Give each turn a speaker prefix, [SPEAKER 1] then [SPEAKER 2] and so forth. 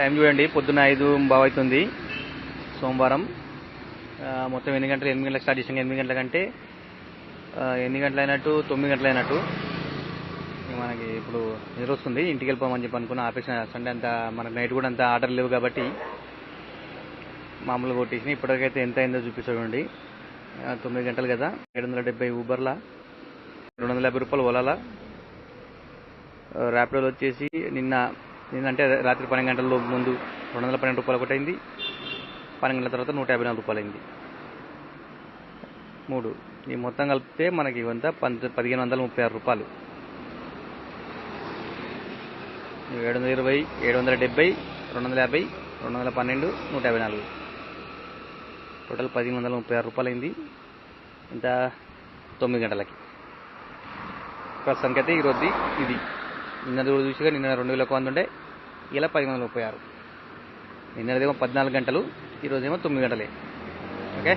[SPEAKER 1] Time చూడండి, పొద్దున్న 5:15 అవుతుంది సోమవారం. మొత్తం 8 గంటలు, 8 గంటలకు స్టార్ట్ చేసాం. 8 గంటల కంటే 8 గంటలు అయినట్టు, 9 గంటలు అయినట్టు. మనకి ఇప్పుడు నిద్ర వస్తుంది, ఇంటికి వెళ్ళిపోమని చెప్పి అనుకున్న ఆపేసిన. సండే అంతా మనకు నైట్ కూడా అంత ఆర్డర్ లేవు కాబట్టి మామూలుగా కొట్టేసిన. ఇప్పటికైతే ఎంత అయిందో చూపించండి. 9 గంటలు కదా, 770 ఊబర్లా, 250 రూపాయలు ఓలాలా. ర్యాపిడోలో వచ్చేసి నిన్న అంటే రాత్రి 12 గంటల ముందు 212 రూపాయలు ఒకటి అయింది. 12 గంటల తర్వాత 154 రూపాయలు అయింది. 3 ఈ మొత్తం కలిపితే మనకి ఇవంతా 1536 రూపాయలు. 720, 770, 250, 212, 154 టోటల్ 1536 రూపాయలు అయింది. ఇంత 9 గంటలకి. ప్రస్తుతానికి అయితే ఈరోజు ఇది. నిన్న రోజు చూసిగా నిన్న 2100 ఉండే, ఇలా 1536. నిన్నదేమో 14 గంటలు, ఈరోజేమో 9 గంటలే. ఓకే.